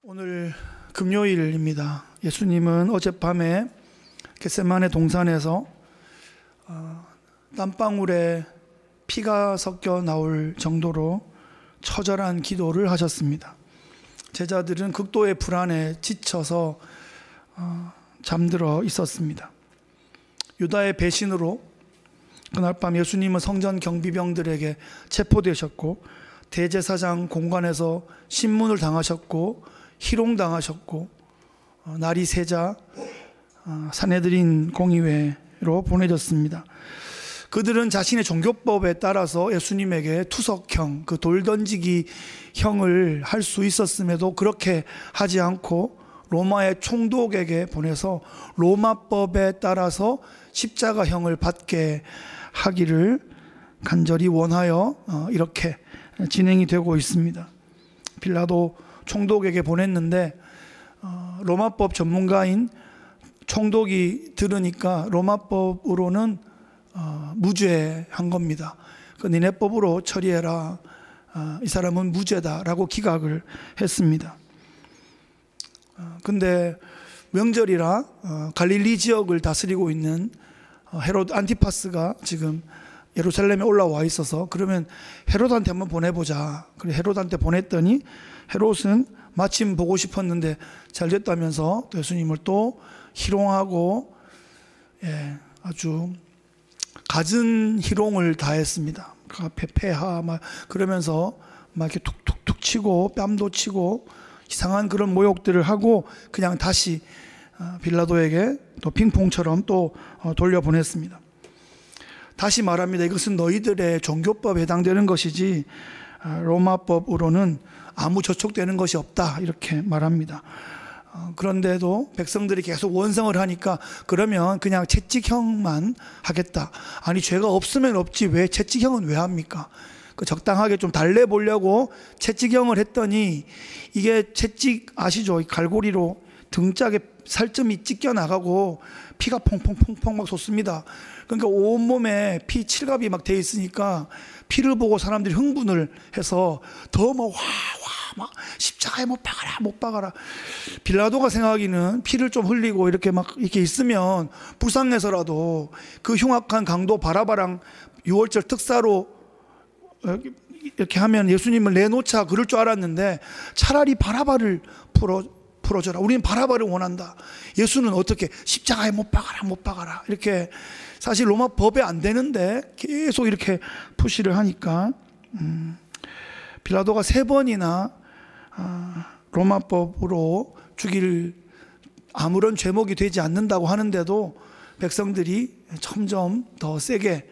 오늘 금요일입니다. 예수님은 어젯밤에 겟세마네 동산에서 땀방울에 피가 섞여 나올 정도로 처절한 기도를 하셨습니다. 제자들은 극도의 불안에 지쳐서 잠들어 있었습니다. 유다의 배신으로 그날 밤 예수님은 성전 경비병들에게 체포되셨고 대제사장 공관에서 신문을 당하셨고 희롱당하셨고 날이 새자 산헤드린 공의회로 보내졌습니다. 그들은 자신의 종교법에 따라서 예수님에게 투석형, 그 돌 던지기 형을 할 수 있었음에도 그렇게 하지 않고 로마의 총독에게 보내서 로마법에 따라서 십자가형을 받게 하기를 간절히 원하여 이렇게 진행이 되고 있습니다. 빌라도 총독에게 보냈는데 로마법 전문가인 총독이 들으니까 로마법으로는 무죄한 겁니다. 그 니네법으로 처리해라, 이 사람은 무죄다라고 기각을 했습니다. 근데 명절이라 갈릴리 지역을 다스리고 있는 헤롯 안티파스가 지금 예루살렘에 올라와 있어서 그러면 헤롯한테 한번 보내보자. 그래 헤롯한테 보냈더니 헤롯은 마침 보고 싶었는데 잘 됐다면서 예수님을 또 희롱하고 아주 갖은 희롱을 다했습니다. 그 앞에 폐하 막 그러면서 막 이렇게 툭툭툭 치고 뺨도 치고 이상한 그런 모욕들을 하고 그냥 다시 빌라도에게 또 핑퐁처럼 또 돌려보냈습니다. 다시 말합니다. 이것은 너희들의 종교법에 해당되는 것이지 로마법으로는 아무 저촉되는 것이 없다, 이렇게 말합니다. 그런데도 백성들이 계속 원성을 하니까 그러면 그냥 채찍형만 하겠다. 아니 죄가 없으면 없지 왜 채찍형은 왜 합니까? 그 적당하게 좀 달래보려고 채찍형을 했더니 이게 채찍 아시죠? 갈고리로 등짝에 살점이 찢겨 나가고 피가 퐁퐁퐁퐁 막 솟습니다. 그러니까 온몸에 피 칠갑이 막 돼 있으니까 피를 보고 사람들이 흥분을 해서 더 막 십자가에 못 박아라 못 박아라. 빌라도가 생각하기는 피를 좀 흘리고 이렇게 막 이렇게 있으면 불쌍해서라도 그 흉악한 강도 바라바랑 6월절 특사로 이렇게 하면 예수님을 내놓자 그럴 줄 알았는데 차라리 바라바를 풀어줘라. 우리는 바라바를 원한다. 예수는 어떻게 십자가에 못 박아라 못 박아라 이렇게 사실 로마 법에 안 되는데 계속 이렇게 푸시를 하니까 빌라도가 3번이나 로마법으로 죽일 아무런 죄목이 되지 않는다고 하는데도 백성들이 점점 더 세게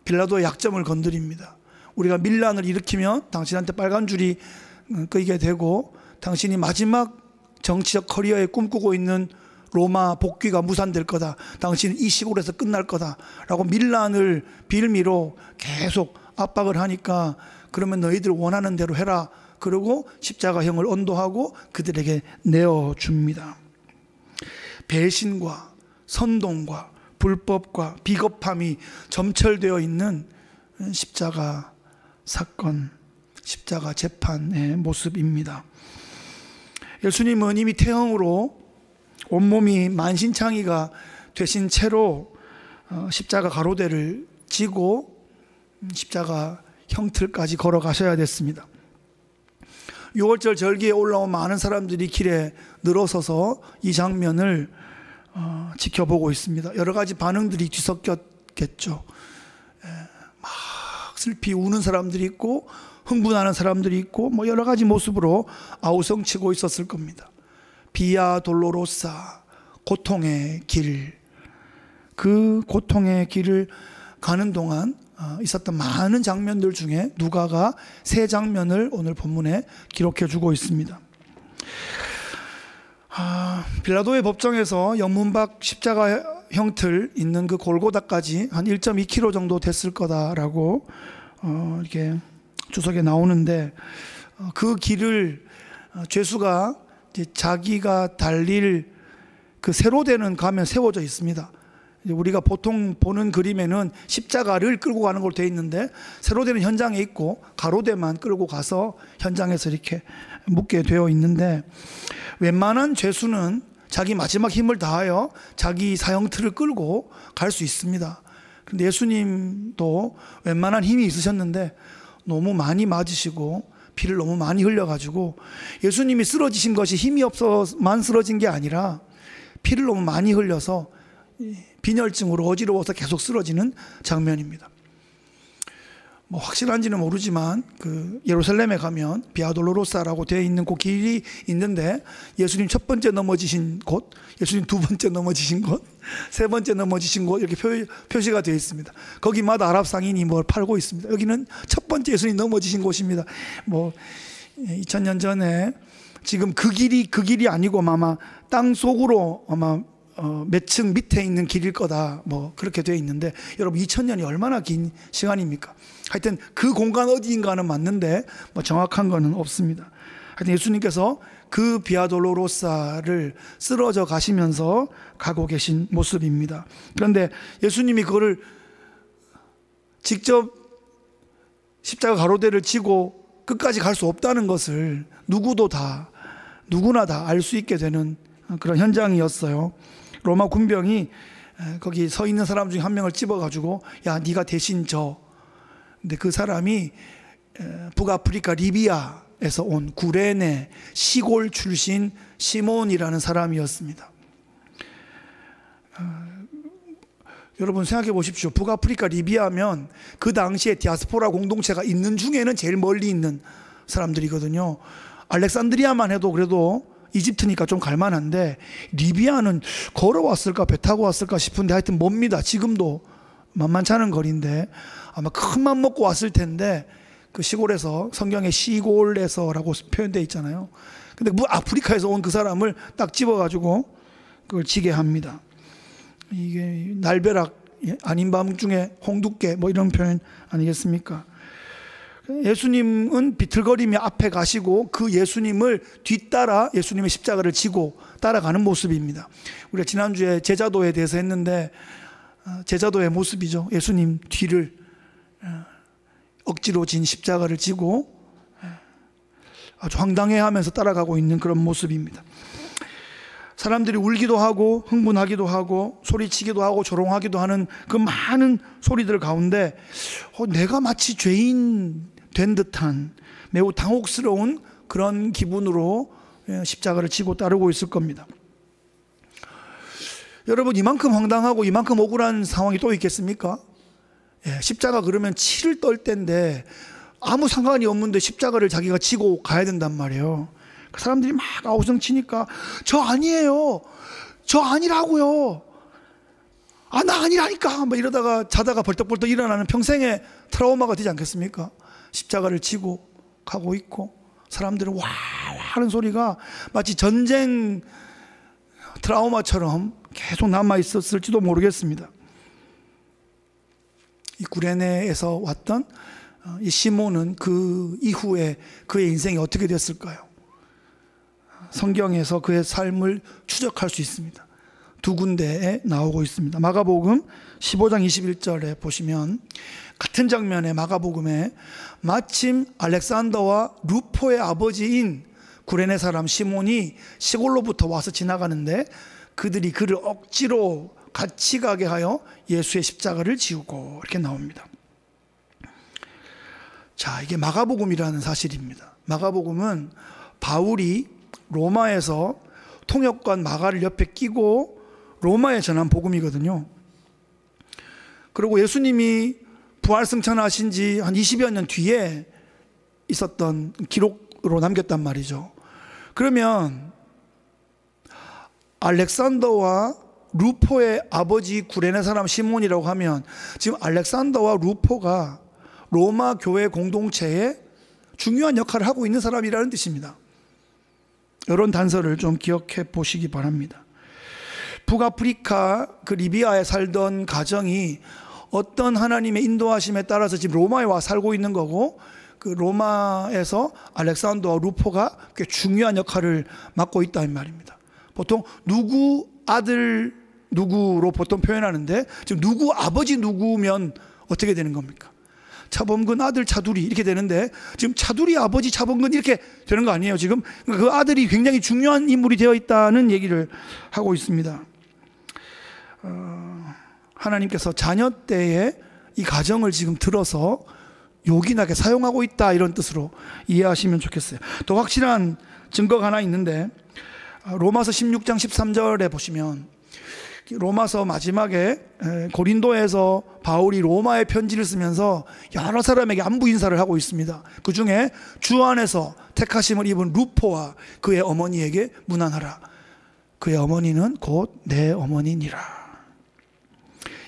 빌라도의 약점을 건드립니다. 우리가 밀란을 일으키면 당신한테 빨간 줄이 끄이게 되고 당신이 마지막 정치적 커리어에 꿈꾸고 있는 로마 복귀가 무산될 거다. 당신은 이 시골에서 끝날 거다 라고 밀란을 빌미로 계속 압박을 하니까 그러면 너희들 원하는 대로 해라. 그러고 십자가형을 언도하고 그들에게 내어줍니다. 배신과 선동과 불법과 비겁함이 점철되어 있는 십자가 사건, 십자가 재판의 모습입니다. 예수님은 이미 태형으로 온몸이 만신창이가 되신 채로 십자가 가로대를 지고 십자가 형틀까지 걸어가셔야 됐습니다. 6월절 절기에 올라온 많은 사람들이 길에 늘어서서 이 장면을 지켜보고 있습니다. 여러 가지 반응들이 뒤섞였겠죠. 막 슬피 우는 사람들이 있고 흥분하는 사람들이 있고 뭐 여러 가지 모습으로 아우성치고 있었을 겁니다. 비아 돌로로사, 고통의 길. 그 고통의 길을 가는 동안 있었던 많은 장면들 중에 누가가 3장면을 오늘 본문에 기록해 주고 있습니다. 빌라도의 법정에서 영문박 십자가 형틀 있는 그 골고다까지 한 1.2km 정도 됐을 거다라고 이렇게 주석에 나오는데 그 길을 죄수가 이제 자기가 달릴 그 세로되는 가면 세워져 있습니다. 우리가 보통 보는 그림에는 십자가를 끌고 가는 걸로 되어 있는데 세로대는 현장에 있고 가로대만 끌고 가서 현장에서 이렇게 묻게 되어 있는데, 웬만한 죄수는 자기 마지막 힘을 다하여 자기 사형틀을 끌고 갈 수 있습니다. 그런데 예수님도 웬만한 힘이 있으셨는데 너무 많이 맞으시고 피를 너무 많이 흘려가지고, 예수님이 쓰러지신 것이 힘이 없어만 쓰러진 게 아니라 피를 너무 많이 흘려서 빈혈증으로 어지러워서 계속 쓰러지는 장면입니다. 뭐 확실한지는 모르지만 그 예루살렘에 가면 비아 돌로로사라고 되어 있는 그 길이 있는데, 예수님 첫 번째 넘어지신 곳, 예수님 두 번째 넘어지신 곳, 세 번째 넘어지신 곳, 이렇게 표시가 되어 있습니다. 거기마다 아랍 상인이 뭘 팔고 있습니다. 여기는 첫 번째 예수님 넘어지신 곳입니다. 뭐 2000년 전에 지금 그 길이 아니고 아마 땅 속으로 아마 몇 층 밑에 있는 길일 거다, 뭐 그렇게 되어 있는데, 여러분 2000년이 얼마나 긴 시간입니까? 하여튼 그 공간 어디인가는 맞는데 뭐 정확한 거는 없습니다. 하여튼 예수님께서 그 비아돌로로사를 쓰러져 가시면서 가고 계신 모습입니다. 그런데 예수님이 그거를 직접 십자가 가로대를 지고 끝까지 갈 수 없다는 것을 누구나 다 알 수 있게 되는 그런 현장이었어요. 로마 군병이 거기 서 있는 사람 중에 한 명을 집어가지고, 야, 네가 대신 져. 근데 그 사람이 북아프리카 리비아에서 온 구레네 시골 출신 시몬이라는 사람이었습니다. 여러분 생각해 보십시오. 북아프리카 리비아면 그 당시에 디아스포라 공동체가 있는 중에는 제일 멀리 있는 사람들이거든요. 알렉산드리아만 해도 그래도 이집트니까 좀 갈만한데, 리비아는 걸어왔을까 배 타고 왔을까 싶은데 하여튼 멉니다. 지금도 만만치 않은 거리인데 아마 큰 맘 먹고 왔을 텐데, 그 시골에서, 성경에 시골에서라고 표현되어 있잖아요. 근데 아프리카에서 온 그 사람을 딱 집어가지고 그걸 지게 합니다. 이게 날벼락 아닌 밤중에 홍두깨 뭐 이런 표현 아니겠습니까? 예수님은 비틀거리며 앞에 가시고 그 예수님을 뒤따라 예수님의 십자가를 지고 따라가는 모습입니다. 우리가 지난주에 제자도에 대해서 했는데, 제자도의 모습이죠. 예수님 뒤를 억지로 진 십자가를 지고 아주 황당해하면서 따라가고 있는 그런 모습입니다. 사람들이 울기도 하고 흥분하기도 하고 소리치기도 하고 조롱하기도 하는 그 많은 소리들 가운데 내가 마치 죄인 된 듯한 매우 당혹스러운 그런 기분으로 십자가를 지고 따르고 있을 겁니다. 여러분, 이만큼 황당하고 이만큼 억울한 상황이 또 있겠습니까? 십자가 그러면 치를 떨 때인데 아무 상관이 없는데 십자가를 자기가 지고 가야 된단 말이에요. 사람들이 막 아우성치니까 저 아니에요, 저 아니라고요, 아 나 아니라니까 막 이러다가 자다가 벌떡벌떡 일어나는 평생의 트라우마가 되지 않겠습니까? 십자가를 지고 가고 있고 사람들은 와 하는 소리가 마치 전쟁 트라우마처럼 계속 남아 있었을지도 모르겠습니다. 이 구레네에서 왔던 이 시몬은 그 이후에 그의 인생이 어떻게 됐을까요? 성경에서 그의 삶을 추적할 수 있습니다. 두 군데에 나오고 있습니다. 마가복음 15장 21절에 보시면 같은 장면에 마가복음에 마침 알렉산더와 루포의 아버지인 구레네 사람 시몬이 시골로부터 와서 지나가는데 그들이 그를 억지로 같이 가게 하여 예수의 십자가를 지우고 이렇게 나옵니다. 자, 이게 마가복음이라는 사실입니다. 마가복음은 바울이 로마에서 통역관 마가를 옆에 끼고 로마에 전한 복음이거든요. 그리고 예수님이 부활승천하신 지 한 20여 년 뒤에 있었던 기록으로 남겼단 말이죠. 그러면 알렉산더와 루포의 아버지 구레네 사람 시몬이라고 하면 지금 알렉산더와 루포가 로마 교회 공동체에 중요한 역할을 하고 있는 사람이라는 뜻입니다. 이런 단서를 좀 기억해 보시기 바랍니다. 북아프리카 그 리비아에 살던 가정이 어떤 하나님의 인도하심에 따라서 지금 로마에 와 살고 있는 거고, 그 로마에서 알렉산더와 루포가 꽤 중요한 역할을 맡고 있다는 말입니다. 보통 누구 아들 누구로 보통 표현하는데, 지금 누구 아버지 누구면 어떻게 되는 겁니까? 차범근 아들 차두리 이렇게 되는데, 지금 차두리 아버지 차범근 이렇게 되는 거 아니에요? 지금 그 아들이 굉장히 중요한 인물이 되어 있다는 얘기를 하고 있습니다. 하나님께서 자녀 때에 이 가정을 지금 들어서 요긴하게 사용하고 있다, 이런 뜻으로 이해하시면 좋겠어요. 또 확실한 증거가 하나 있는데, 로마서 16장 13절에 보시면, 로마서 마지막에 고린도에서 바울이 로마에 편지를 쓰면서 여러 사람에게 안부 인사를 하고 있습니다. 그 중에 주 안에서 택하심을 입은 루포와 그의 어머니에게 문안하라. 그의 어머니는 곧 내 어머니니라.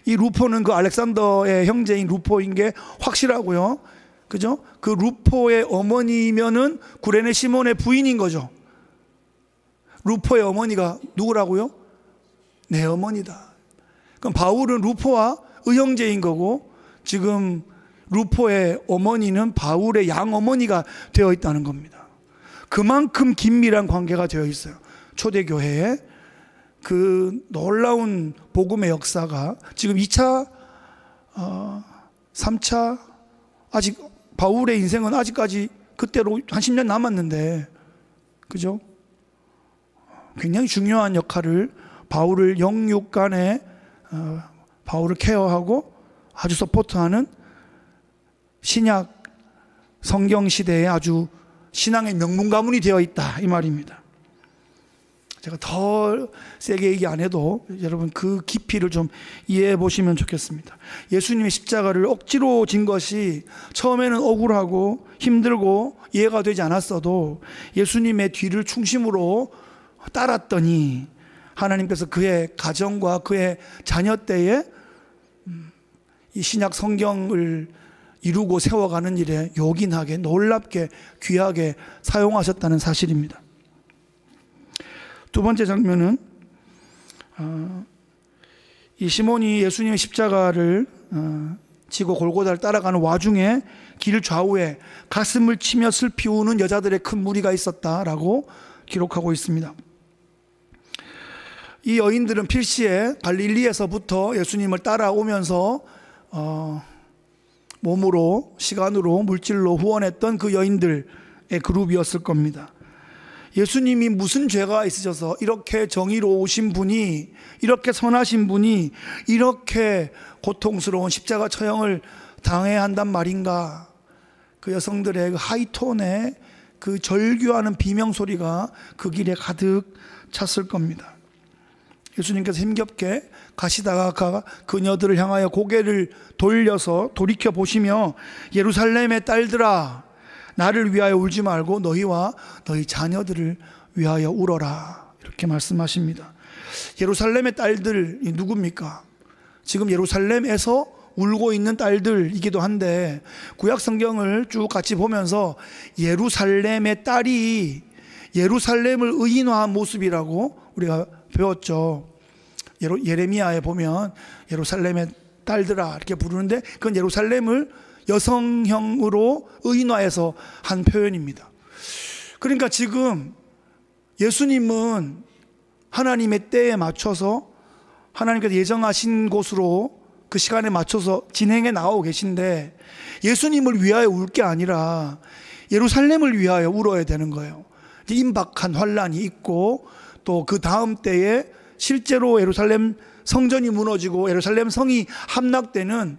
이 루포는 그 알렉산더의 형제인 루포인 게 확실하고요. 그죠? 그 루포의 어머니면은 구레네 시몬의 부인인 거죠. 루포의 어머니가 누구라고요? 내 어머니다. 그럼 바울은 루포와 의형제인 거고, 지금 루포의 어머니는 바울의 양어머니가 되어 있다는 겁니다. 그만큼 긴밀한 관계가 되어 있어요. 초대교회에 그 놀라운 복음의 역사가 지금 2차, 3차, 아직 바울의 인생은 아직까지 그때로 한 10년 남았는데, 그죠? 굉장히 중요한 역할을, 바울을 영육간에 바울을 케어하고 아주 서포트하는 신약 성경 시대에 아주 신앙의 명문 가문이 되어 있다, 이 말입니다. 제가 더 세게 얘기 안 해도 여러분 그 깊이를 좀 이해해 보시면 좋겠습니다. 예수님의 십자가를 억지로 진 것이 처음에는 억울하고 힘들고 이해가 되지 않았어도 예수님의 뒤를 중심으로 따랐더니 하나님께서 그의 가정과 그의 자녀 때에 이 신약 성경을 이루고 세워가는 일에 요긴하게, 놀랍게, 귀하게 사용하셨다는 사실입니다. 두 번째 장면은 이 시몬이 예수님의 십자가를 지고 골고다를 따라가는 와중에 길 좌우에 가슴을 치며 슬피 우는 여자들의 큰 무리가 있었다라고 기록하고 있습니다. 이 여인들은 필시에 갈릴리에서부터 예수님을 따라오면서 몸으로, 시간으로, 물질로 후원했던 그 여인들의 그룹이었을 겁니다. 예수님이 무슨 죄가 있으셔서 이렇게 정의로우신 분이, 이렇게 선하신 분이 이렇게 고통스러운 십자가 처형을 당해야 한단 말인가. 그 여성들의 그 하이톤의 그 절규하는 비명소리가 그 길에 가득 찼을 겁니다. 예수님께서 힘겹게 가시다가 그녀들을 향하여 고개를 돌려서 돌이켜 보시며, 예루살렘의 딸들아, 나를 위하여 울지 말고 너희와 너희 자녀들을 위하여 울어라, 이렇게 말씀하십니다. 예루살렘의 딸들이 누굽니까? 지금 예루살렘에서 울고 있는 딸들이기도 한데, 구약 성경을 쭉 같이 보면서 예루살렘의 딸이 예루살렘을 의인화한 모습이라고 우리가 배웠죠. 예레미야에 보면 예루살렘의 딸들아 이렇게 부르는데, 그건 예루살렘을 여성형으로 의인화해서 한 표현입니다. 그러니까 지금 예수님은 하나님의 때에 맞춰서 하나님께서 예정하신 곳으로 그 시간에 맞춰서 진행해 나오고 계신데, 예수님을 위하여 울 게 아니라 예루살렘을 위하여 울어야 되는 거예요. 임박한 환란이 있고, 또 그 다음 때에 실제로 예루살렘 성전이 무너지고 예루살렘 성이 함락되는,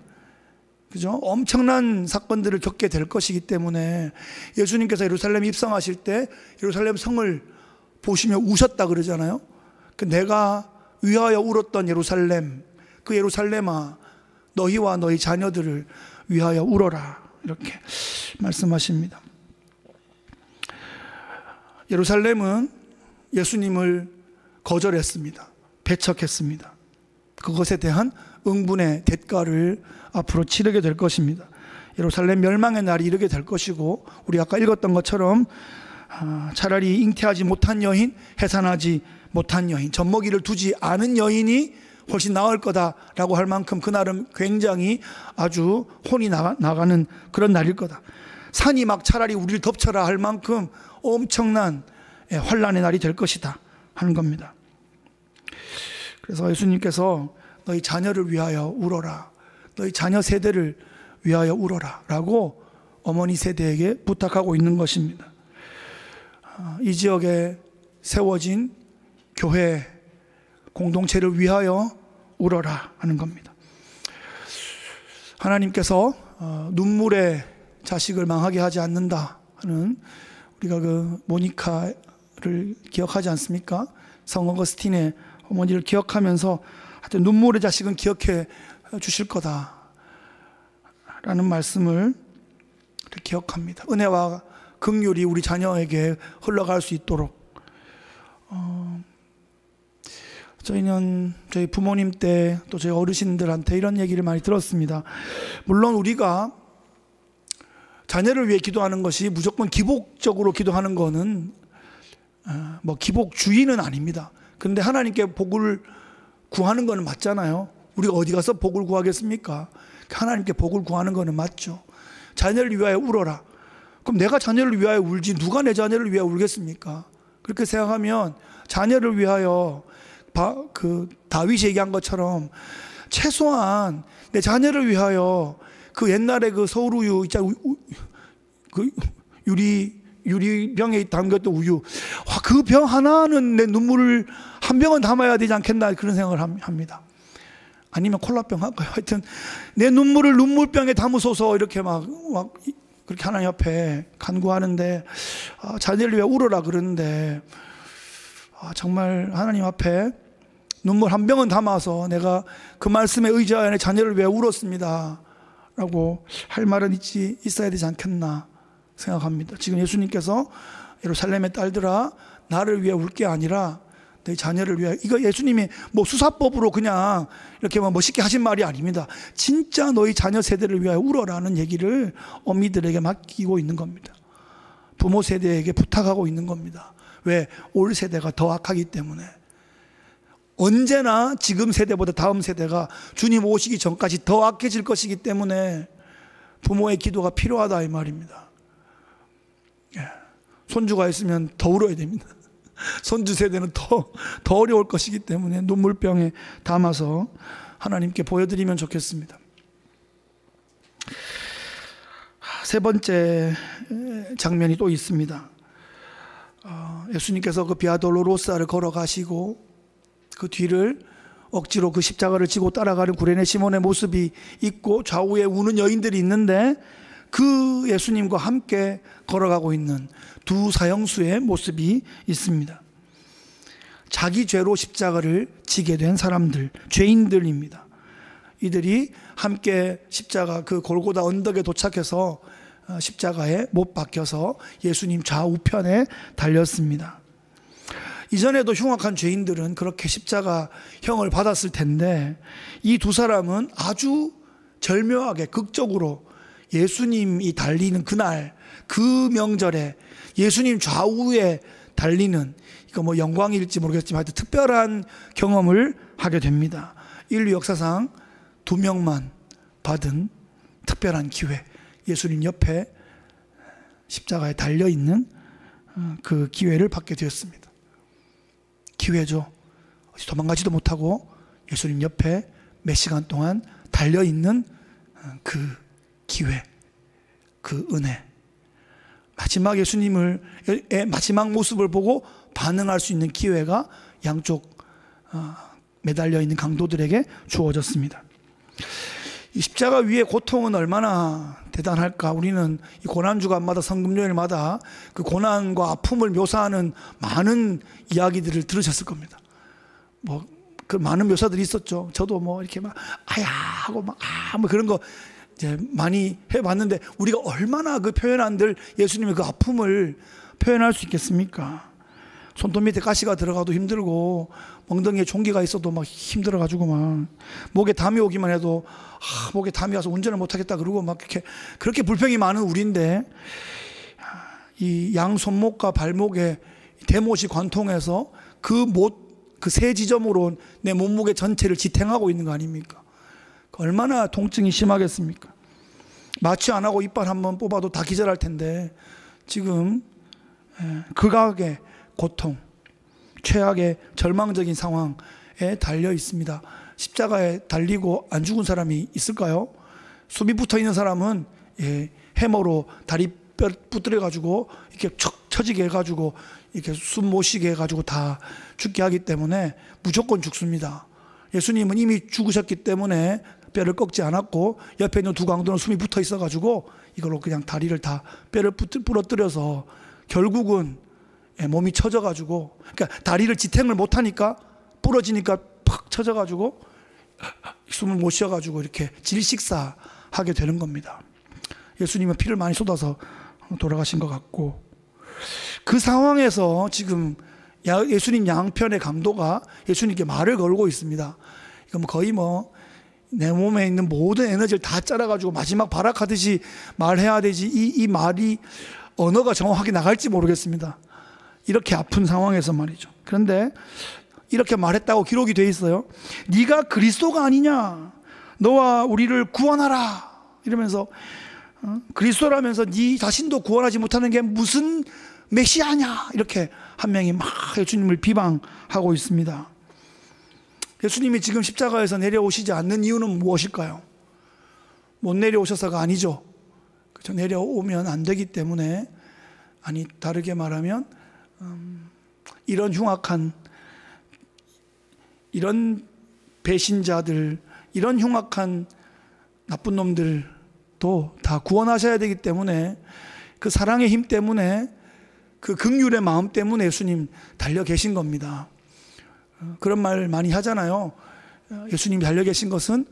그죠? 엄청난 사건들을 겪게 될 것이기 때문에 예수님께서 예루살렘 입성하실 때 예루살렘 성을 보시며 우셨다 그러잖아요. 내가 위하여 울었던 예루살렘, 그 예루살렘아, 너희와 너희 자녀들을 위하여 울어라, 이렇게 말씀하십니다. 예루살렘은 예수님을 거절했습니다. 배척했습니다. 그것에 대한 응분의 대가를 앞으로 치르게 될 것입니다. 예루살렘 멸망의 날이 이르게 될 것이고, 우리 아까 읽었던 것처럼 차라리 잉태하지 못한 여인, 해산하지 못한 여인, 젖먹이를 두지 않은 여인이 훨씬 나을 거다라고 할 만큼 그날은 굉장히 아주 혼이 나가는 그런 날일 거다. 산이 막 차라리 우리를 덮쳐라 할 만큼 엄청난 환란의 날이 될 것이다 하는 겁니다. 그래서 예수님께서 너희 자녀를 위하여 울어라, 너희 자녀 세대를 위하여 울어라 라고 어머니 세대에게 부탁하고 있는 것입니다. 이 지역에 세워진 교회 공동체를 위하여 울어라 하는 겁니다. 하나님께서 눈물의 자식을 망하게 하지 않는다 하는, 우리가 그 모니카를 기억하지 않습니까? 성 어거스틴의 어머니를 기억하면서 하여튼 눈물의 자식은 기억해 주실 거다 라는 말씀을 기억합니다. 은혜와 긍휼이 우리 자녀에게 흘러갈 수 있도록. 저희는 저희 부모님 때 또 저희 어르신들한테 이런 얘기를 많이 들었습니다. 물론 우리가 자녀를 위해 기도하는 것이 무조건 기복적으로 기도하는 거는 뭐 기복주의는 아닙니다. 그런데 하나님께 복을 구하는 거는 맞잖아요. 우리가 어디 가서 복을 구하겠습니까? 하나님께 복을 구하는 거는 맞죠. 자녀를 위하여 울어라. 그럼 내가 자녀를 위하여 울지 누가 내 자녀를 위하여 울겠습니까? 그렇게 생각하면 자녀를 위하여 그 다윗이 얘기한 것처럼 최소한 내 자녀를 위하여 그 옛날에 그 서울우유 있잖아, 그 유리병에 담겼던 우유, 그 병 하나는 내 눈물을 한 병은 담아야 되지 않겠나 그런 생각을 합니다. 아니면 콜라병 할까요? 하여튼 내 눈물을 눈물병에 담으소서 이렇게 막 그렇게 하나님 앞에 간구하는데 자녀를 위해 울어라 그러는데 정말 하나님 앞에 눈물 한 병은 담아서 내가 그 말씀에 의지하여 내 자녀를 위해 울었습니다 라고 할 말은 있어야 되지 않겠나 생각합니다. 지금 예수님께서 예루살렘의 딸들아 나를 위해 울 게 아니라 내 자녀를 위해, 이거 예수님이 뭐 수사법으로 그냥 이렇게 멋있게 하신 말이 아닙니다. 진짜 너희 자녀 세대를 위하여 울어라는 얘기를 어미들에게 맡기고 있는 겁니다. 부모 세대에게 부탁하고 있는 겁니다. 왜? 올 세대가 더 악하기 때문에. 언제나 지금 세대보다 다음 세대가 주님 오시기 전까지 더 악해질 것이기 때문에 부모의 기도가 필요하다 이 말입니다. 손주가 있으면 더 울어야 됩니다. 손주 세대는 더 어려울 것이기 때문에 눈물병에 담아서 하나님께 보여드리면 좋겠습니다. 세 번째 장면이 또 있습니다. 예수님께서 그 비아 돌로로사를 걸어가시고 그 뒤를 억지로 그 십자가를 지고 따라가는 구레네 시몬의 모습이 있고 좌우에 우는 여인들이 있는데 그 예수님과 함께 걸어가고 있는 두 사형수의 모습이 있습니다. 자기 죄로 십자가를 지게 된 사람들, 죄인들입니다. 이들이 함께 십자가 그 골고다 언덕에 도착해서 십자가에 못 박혀서 예수님 좌우편에 달렸습니다. 이전에도 흉악한 죄인들은 그렇게 십자가형을 받았을 텐데 이 두 사람은 아주 절묘하게 극적으로 예수님이 달리는 그날 그 명절에 예수님 좌우에 달리는, 이거 뭐 영광일지 모르겠지만 하여튼 특별한 경험을 하게 됩니다. 인류 역사상 2명만 받은 특별한 기회, 예수님 옆에 십자가에 달려있는 그 기회를 받게 되었습니다. 기회죠. 도망가지도 못하고 예수님 옆에 몇 시간 동안 달려있는 그 기회, 그 은혜, 마지막 예수님의 마지막 모습을 보고 반응할 수 있는 기회가 양쪽 매달려 있는 강도들에게 주어졌습니다. 이 십자가 위의 고통은 얼마나 대단할까. 우리는 이 고난주간마다 성금요일마다 그 고난과 아픔을 묘사하는 많은 이야기들을 들으셨을 겁니다. 뭐 그 많은 묘사들이 있었죠. 저도 뭐 이렇게 막 아야 하고 막 뭐 그런 거 이제 많이 해봤는데 우리가 얼마나 그 표현한들 예수님의 그 아픔을 표현할 수 있겠습니까? 손톱 밑에 가시가 들어가도 힘들고 엉덩이에 종기가 있어도 막 힘들어가지고 막 목에 담이 오기만 해도 목에 담이 와서 운전을 못하겠다 그러고 막 그렇게 불평이 많은 우리인데 이 양 손목과 발목에 대못이 관통해서 그 세 지점으로 내 몸무게 전체를 지탱하고 있는 거 아닙니까? 얼마나 통증이 심하겠습니까? 마취 안 하고 이빨 한번 뽑아도 다 기절할 텐데 지금 극악의 고통, 최악의 절망적인 상황에 달려 있습니다. 십자가에 달리고 안 죽은 사람이 있을까요? 숨이 붙어 있는 사람은 해머로 다리 뼈 부드려 가지고 이렇게 척 처지게 해가지고 이렇게 숨 못 쉬게 해가지고 다 죽게 하기 때문에 무조건 죽습니다. 예수님은 이미 죽으셨기 때문에 뼈를 꺾지 않았고, 옆에 있는 두 강도는 숨이 붙어 있어가지고 이걸로 그냥 다리를 다 뼈를 부러뜨려서 결국은 몸이 처져가지고, 그러니까 다리를 지탱을 못하니까 부러지니까 팍 처져가지고 숨을 못 쉬어가지고 이렇게 질식사하게 되는 겁니다. 예수님은 피를 많이 쏟아서 돌아가신 것 같고, 그 상황에서 지금 예수님 양편의 강도가 예수님께 말을 걸고 있습니다. 이거 거의 내 몸에 있는 모든 에너지를 다 짜라가지고 마지막 발악하듯이 말해야 되지, 이 말이 언어가 정확하게 나갈지 모르겠습니다. 이렇게 아픈 상황에서 말이죠. 그런데 이렇게 말했다고 기록이 돼 있어요. 네가 그리스도가 아니냐, 너와 우리를 구원하라 이러면서, 그리스도라면서 네 자신도 구원하지 못하는 게 무슨 메시아냐, 이렇게 한 명이 막 예수님을 비방하고 있습니다. 예수님이 지금 십자가에서 내려오시지 않는 이유는 무엇일까요? 못 내려오셔서가 아니죠. 그렇죠? 내려오면 안 되기 때문에, 아니 다르게 말하면 이런 흉악한, 이런 배신자들, 이런 흉악한 나쁜 놈들도 다 구원하셔야 되기 때문에, 그 사랑의 힘 때문에, 그 긍휼의 마음 때문에 예수님 달려 계신 겁니다. 그런 말 많이 하잖아요. 예수님이 달려 계신 것은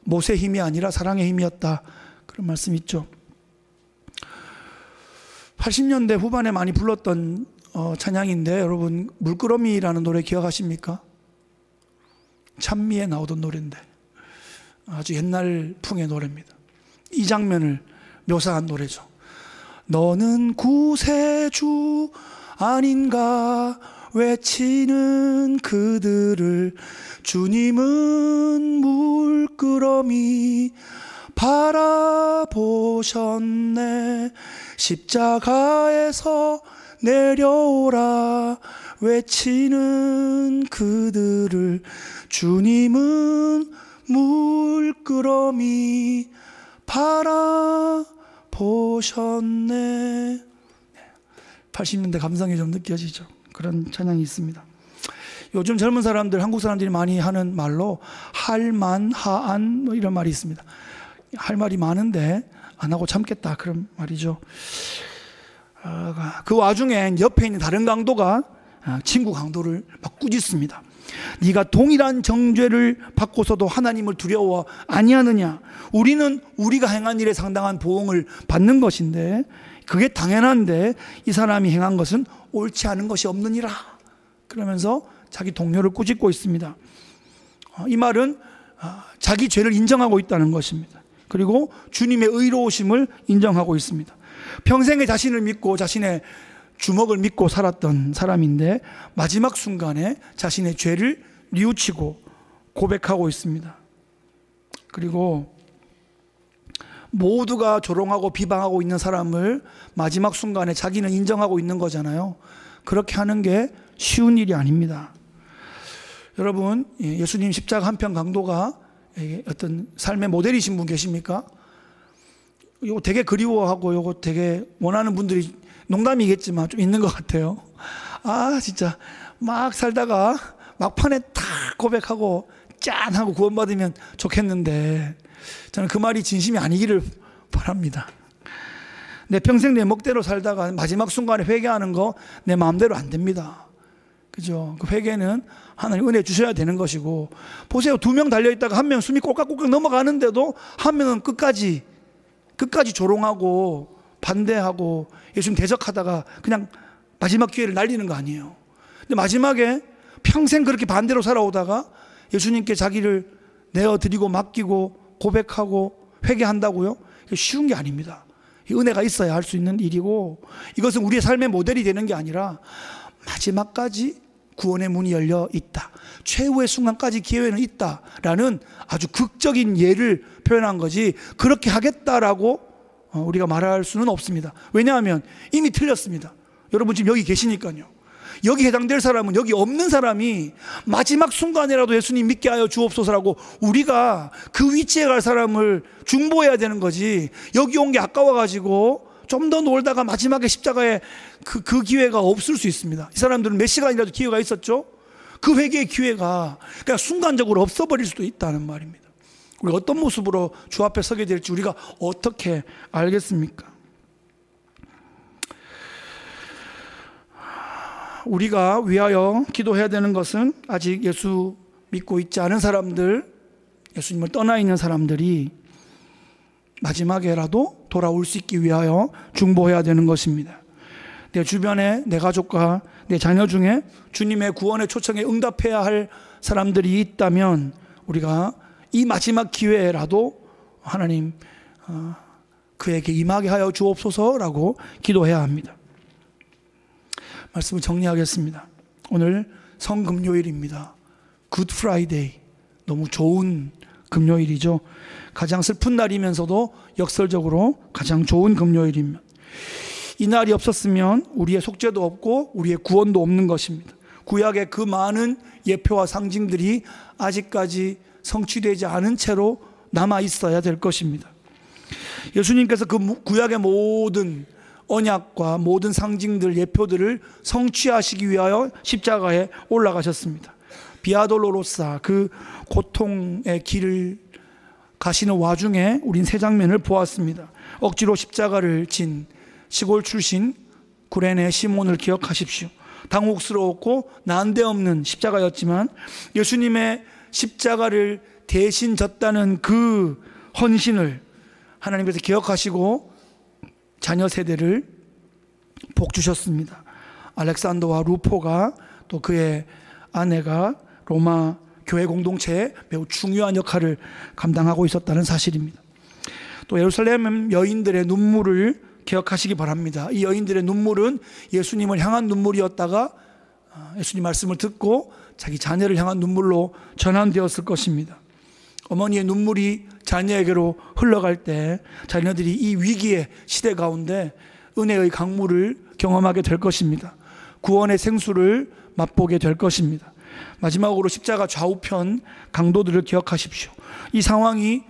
못의 힘이 아니라 사랑의 힘이었다, 그런 말씀 있죠. 80년대 후반에 많이 불렀던 찬양인데, 여러분 물끄러미라는 노래 기억하십니까? 찬미에 나오던 노래인데 아주 옛날 풍의 노래입니다. 이 장면을 묘사한 노래죠. 너는 구세주 아닌가 외치는 그들을 주님은 물끄러미 바라보셨네. 십자가에서 내려오라 외치는 그들을 주님은 물끄러미 바라보셨네. 80년대 감성이 좀 느껴지죠. 그런 찬양이 있습니다. 요즘 젊은 사람들, 한국 사람들이 많이 하는 말로 할만, 하안 이런 말이 있습니다. 할 말이 많은데 안 하고 참겠다, 그런 말이죠. 그 와중에 옆에 있는 다른 강도가 친구 강도를 막 꾸짖습니다. 네가 동일한 정죄를 받고서도 하나님을 두려워 아니하느냐. 우리는 우리가 행한 일에 상당한 보응을 받는 것인데, 그게 당연한데 이 사람이 행한 것은 옳지 않은 것이 없느니라, 그러면서 자기 동료를 꾸짖고 있습니다. 이 말은 자기 죄를 인정하고 있다는 것입니다. 그리고 주님의 의로우심을 인정하고 있습니다. 평생에 자신을 믿고 자신의 주먹을 믿고 살았던 사람인데, 마지막 순간에 자신의 죄를 뉘우치고 고백하고 있습니다. 그리고 모두가 조롱하고 비방하고 있는 사람을 마지막 순간에 자기는 인정하고 있는 거잖아요. 그렇게 하는 게 쉬운 일이 아닙니다. 여러분, 예수님 십자가 한편 강도가 어떤 삶의 모델이신 분 계십니까? 이거 되게 그리워하고 이거 되게 원하는 분들이, 농담이겠지만 좀 있는 것 같아요. 진짜 막 살다가 막판에 탁 고백하고 짠 하고 구원받으면 좋겠는데, 저는 그 말이 진심이 아니기를 바랍니다. 내 평생 내 멋대로 살다가 마지막 순간에 회개하는 거 내 마음대로 안 됩니다. 그죠? 그 회개는 하나님 은혜 주셔야 되는 것이고, 보세요. 2명 달려있다가 한 명 숨이 꼴깍꼴깍 넘어가는데도 한 명은 끝까지 조롱하고 반대하고 예수님 대적하다가 그냥 마지막 기회를 날리는 거 아니에요. 근데 마지막에 평생 그렇게 반대로 살아오다가 예수님께 자기를 내어드리고 맡기고 고백하고 회개한다고요? 쉬운 게 아닙니다. 은혜가 있어야 할 수 있는 일이고, 이것은 우리의 삶의 모델이 되는 게 아니라 마지막까지 구원의 문이 열려 있다, 최후의 순간까지 기회는 있다라는 아주 극적인 예를 표현한 거지, 그렇게 하겠다라고 우리가 말할 수는 없습니다. 왜냐하면 이미 틀렸습니다. 여러분 지금 여기 계시니까요. 여기 해당될 사람은, 여기 없는 사람이 마지막 순간이라도 예수님 믿게 하여 주옵소서라고 우리가 그 위치에 갈 사람을 중보해야 되는 거지, 여기 온 게 아까워가지고 좀 더 놀다가 마지막에 십자가에 그 기회가 없을 수 있습니다. 이 사람들은 몇 시간이라도 기회가 있었죠. 그 회개의 기회가 그냥 순간적으로 없어버릴 수도 있다는 말입니다. 우리 어떤 모습으로 주 앞에 서게 될지 우리가 어떻게 알겠습니까? 우리가 위하여 기도해야 되는 것은 아직 예수 믿고 있지 않은 사람들, 예수님을 떠나 있는 사람들이 마지막에라도 돌아올 수 있기 위하여 중보해야 되는 것입니다. 내 주변에 내 가족과 내 자녀 중에 주님의 구원의 초청에 응답해야 할 사람들이 있다면 우리가 이 마지막 기회라도 하나님 그에게 임하게 하여 주옵소서라고 기도해야 합니다. 말씀을 정리하겠습니다. 오늘 성금요일입니다. 굿 프라이데이, 너무 좋은 금요일이죠. 가장 슬픈 날이면서도 역설적으로 가장 좋은 금요일입니다. 이 날이 없었으면 우리의 속죄도 없고 우리의 구원도 없는 것입니다. 구약의 그 많은 예표와 상징들이 아직까지 성취되지 않은 채로 남아 있어야 될 것입니다. 예수님께서 그 구약의 모든 언약과 모든 상징들, 예표들을 성취하시기 위하여 십자가에 올라가셨습니다. 비아돌로로사, 그 고통의 길을 가시는 와중에 우린 세 장면을 보았습니다. 억지로 십자가를 진 시골 출신 구레네 시몬을 기억하십시오. 당혹스러웠고 난데없는 십자가였지만 예수님의 십자가를 대신 졌다는 그 헌신을 하나님께서 기억하시고 자녀 세대를 복 주셨습니다. 알렉산더와 루포가 또 그의 아내가 로마 교회 공동체에 매우 중요한 역할을 감당하고 있었다는 사실입니다. 또 예루살렘 여인들의 눈물을 기억하시기 바랍니다. 이 여인들의 눈물은 예수님을 향한 눈물이었다가 예수님 말씀을 듣고 자기 자녀를 향한 눈물로 전환되었을 것입니다. 어머니의 눈물이 자녀에게로 흘러갈 때 자녀들이 이 위기의 시대 가운데 은혜의 강물을 경험하게 될 것입니다. 구원의 생수를 맛보게 될 것입니다. 마지막으로 십자가 좌우편 강도들을 기억하십시오. 이 상황이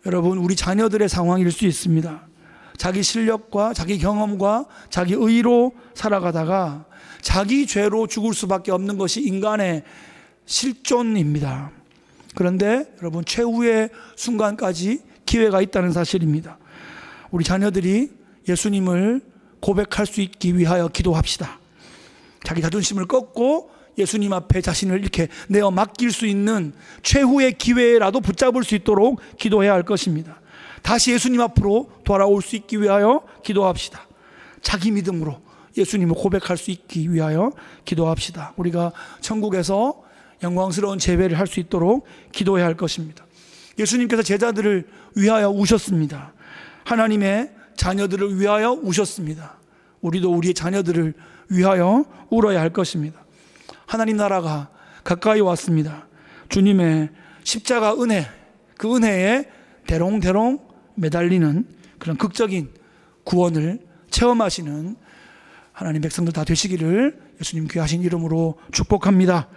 여러분 우리 자녀들의 상황일 수 있습니다. 자기 실력과 자기 경험과 자기 의로 살아가다가 자기 죄로 죽을 수밖에 없는 것이 인간의 실존입니다. 그런데 여러분 최후의 순간까지 기회가 있다는 사실입니다. 우리 자녀들이 예수님을 고백할 수 있기 위하여 기도합시다. 자기 자존심을 꺾고 예수님 앞에 자신을 이렇게 내어 맡길 수 있는 최후의 기회라도 붙잡을 수 있도록 기도해야 할 것입니다. 다시 예수님 앞으로 돌아올 수 있기 위하여 기도합시다. 자기 믿음으로 예수님을 고백할 수 있기 위하여 기도합시다. 우리가 천국에서 영광스러운 재회를 할 수 있도록 기도해야 할 것입니다. 예수님께서 제자들을 위하여 우셨습니다. 하나님의 자녀들을 위하여 우셨습니다. 우리도 우리의 자녀들을 위하여 울어야 할 것입니다. 하나님 나라가 가까이 왔습니다. 주님의 십자가 은혜, 그 은혜에 대롱대롱 매달리는 그런 극적인 구원을 체험하시는 하나님 백성들 다 되시기를 예수님 귀하신 이름으로 축복합니다.